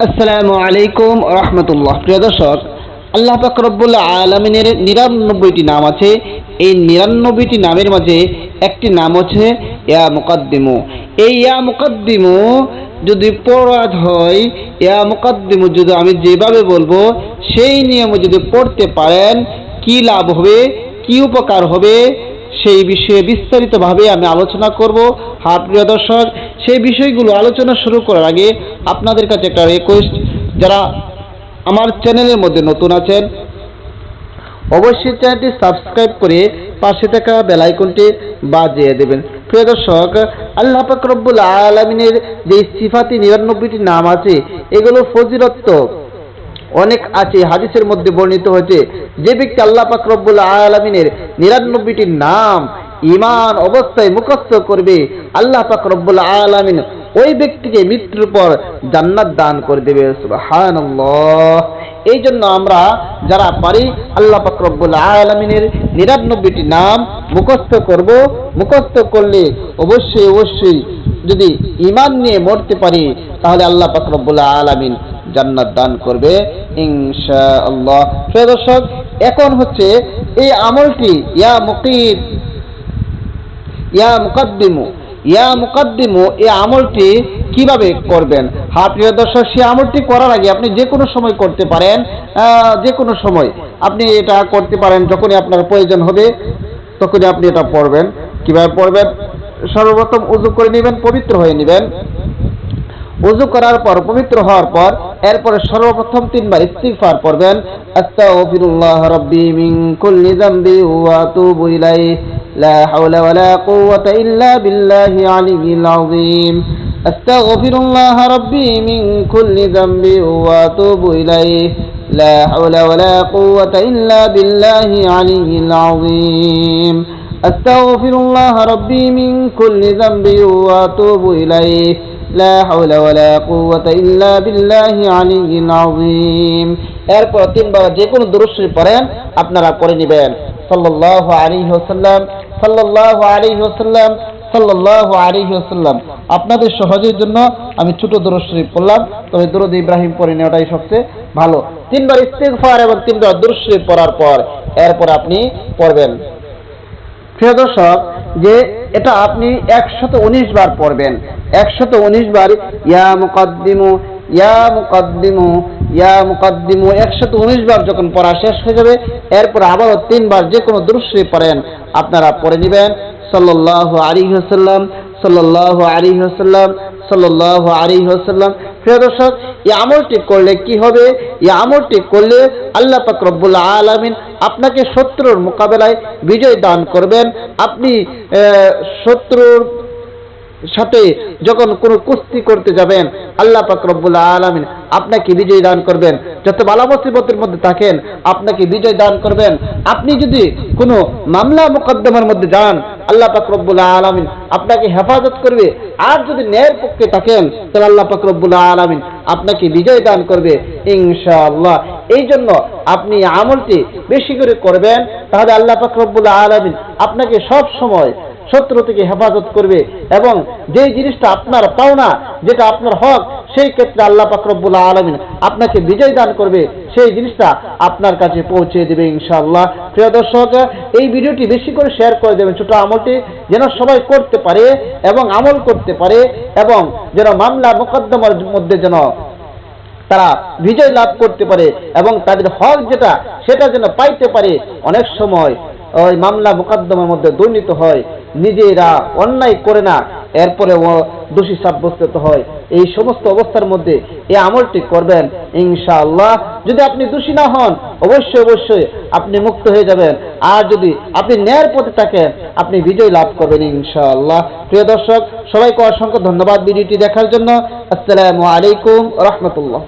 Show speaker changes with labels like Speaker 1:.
Speaker 1: আসসালামু আলাইকুম রহমতুল্লাহ। প্রিয় দর্শক, আল্লাহ পাক রব্বুল আলামিনের ৯৯টি নাম আছে। এই ৯৯টি নামের মাঝে একটি নাম হচ্ছে ইয়া মুকাদ্দিমু। এই ইয়া মুকাদ্দিমু যদি পড়া হয়, ইয়া মুকাদ্দিমু যদি আমি যেভাবে বলবো সেই নিয়মে যদি পড়তে পারেন, কি লাভ হবে, কি উপকার হবে, সেই বিষয়ে বিস্তারিতভাবে আমি আলোচনা করব। প্রিয় দর্শক, সেই বিষয়গুলো আলোচনা শুরু করার আগে আপনাদের কাছে একটা রিকোয়েস্ট, যারা আমার চ্যানেলের মধ্যে নতুন আছেন অবশ্যই চ্যানেলটি সাবস্ক্রাইব করে পাশে থাকা বেল আইকনটি বাজিয়ে দেবেন। প্রিয় দর্শক, আল্লাহ পাক রব্বুল আলামিনের যে সিফাতি ৯৯টি নাম আছে, এগুলো ফজিলত অনেক আছে। হাদিসের মধ্যে বর্ণিত হয়েছে, যে ব্যক্তি আল্লাহ পাক রব্বুল আলামিনের ৯৯টি নাম ঈমান অবস্থায় মুখস্থ করবে, আল্লাহ পাক রব্বুল আলামিন ওই ব্যক্তিকে মৃত্যুর পর জান্নাত দান করে দেবে। সুবহানাল্লাহ। এই জন্য আমরা যারা পারি আল্লাহ পাক রব্বুল আলামিনের ৯৯টি নাম মুখস্থ করব। মুখস্থ করলে অবশ্যই যদি ঈমান নিয়ে মরতে পারি, তাহলে আল্লাহ পাক রব্বুল আলামিন জান্নাত দান করবে ইনশাআল্লাহ। প্রিয় দর্শক, এখন হচ্ছে এই আমলটি ইয়া মুকাদ্দিমু এই আমলটি কিভাবে করবেন। প্রিয় দর্শক, সেই আমলটি করার আগে আপনি যে কোনো সময় করতে পারেন। যে কোনো সময় আপনি এটা করতে পারেন। যখনই আপনার প্রয়োজন হবে তখনই আপনি এটা পড়বেন। কিভাবে পড়বেন? সর্বপ্রথম ওযু করে নেবেন, পবিত্র হয়ে নেবেন। ওযু করার পর, পবিত্র হওয়ার পর, এরপরে সর্বপ্রথম ৩ বার ইস্তিগফার পড়বেন। আস্তাগফিরুল্লাহ রাব্বি মিন কুল্লি যামবি ওয়া আতুবু ইলাইহি লা হাওলা ওয়ালা কুওয়াতা ইল্লা বিল্লাহি আলিয়্যিল আযীম। আস্তাগফিরুল্লাহ রাব্বি মিন কুল্লি যামবি ওয়া আতুবু ইলাইহি লা হাওলা ওয়ালা কুওয়াতা ইল্লা বিল্লাহি আলিয়্যিল আযীম। আস্তাগফিরুল্লাহ রাব্বি মিন কুল্লি যামবি ওয়া আতুবু ইলাইহি লা হাওলা ওয়ালা কুওয়াতা ইল্লা বিল্লাহি আলিয়্যিল আযীম। এরপর ৩ বার যে কোনো দুরূদ শরীফ পড়েন, আপনারা পড়ে নেবেন সাল্লাল্লাহু আলাইহি ওয়াসাল্লাম, সাল্লাল্লাহু আলাইহি ওয়াসাল্লাম, সাল্লাল্লাহু আলাইহি ওয়াসাল্লাম। আপনাদের সহজের জন্য আমি ছোট দুরূদ শরীফ পড়লাম, তবে দুরূদ ইব্রাহিম পড়ে নেওয়াটাই সবচেয়ে ভালো। ৩ বার ইস্তিগফার এবং ৩ বার দুরূদ শরীফ পড়ার পর এরপর আপনি পড়বেন। প্রিয় দর্শক, যে এটা আপনি ১১৯ বার পড়বেন। ১১৯ বার ইয়া মুকাদ্দিমু ইয়া মুকাদ্দিমু ইয়া মুকাদ্দিমু ১১৯ বার যখন পড়া শেষ হয়ে যাবে, এরপর আবারও ৩ বার যে কোনো দুরূদ শরীফ পড়েন, আপনারা পড়ে নেবেন সাল্লাল্লাহু আলাইহি ওয়াসাল্লাম, সাল্লাল্লাহু আলাইহি ওয়াসাল্লাম, সাল্লাল্লাহু আলাইহি ওয়াসাল্লাম। প্রিয় দর্শক, এই আমলটি করলে কি হবে? এই আমলটি করলে আল্লাহ পাক রব্বুল আলামিন আপনাকে শত্রুর মোকাবেলায় বিজয় দান করবেন। আপনি শত্রুর সাথে যখন কোনো কুস্তি করতে যাবেন, আল্লাহ পাক রব্বুল আলামিন আপনাকে বিজয় দান করবেন। যত বালা মুসিবতের মধ্যে থাকেন, আপনাকে বিজয় দান করবেন। আপনি যদি কোনো মামলা মোকদ্দমার মধ্যে যান, আল্লাহ পাক রব্বুল আলামিন আপনাকে হেফাজত করবে। আর যদি ন্যায়ের পক্ষে থাকেন, তাহলে আল্লাহ পাক রব্বুল আলামিন আপনাকে বিজয় দান করবে ইনশাআল্লাহ। এই জন্য আপনি আমলটি বেশি করে করবেন, তাহলে আল্লাহ পাক রব্বুল আলামিন আপনাকে সব সময় শত্রু থেকে হেফাজত করবে, এবং যেই জিনিসটা আপনার পাওনা, যেটা আপনার হক, সেই ক্ষেত্রে আল্লাহ পাক রব্বুল আলামিন আপনাকে বিজয় দান করবে, সেই জিনিসটা আপনার কাছে পৌঁছে দেবে ইনশাআল্লাহ। প্রিয় দর্শক, এই ভিডিওটি বেশি করে শেয়ার করে দেবেন। ছোট আমলটি যেন সবাই করতে পারে এবং আমল করতে পারে, এবং যেন মামলা মোকদ্দমার মধ্যে যেন তারা বিজয় লাভ করতে পারে, এবং তাদের হক যেটা সেটা যেন পাইতে পারে। অনেক সময় ওই মামলা মোকদ্দমার মধ্যে দুর্নীতি হয়, নিজেরা অন্যায় করে না, এরপরে ও দোষী সাব্যস্ত হয়। এই সমস্ত অবস্থার মধ্যে এই আমলটি করবেন ইনশাআল্লাহ। যদি আপনি দোষী না হন, অবশ্যই আপনি মুক্ত হয়ে যাবেন। আর যদি আপনি ন্যায়ের পথে থাকেন, আপনি বিজয় লাভ করবেন ইনশাআল্লাহ। প্রিয় দর্শক, সবাইকে অসংখ্য ধন্যবাদ ভিডিওটি দেখার জন্য। আসসালামু আলাইকুম রাহমাতুল্লাহ।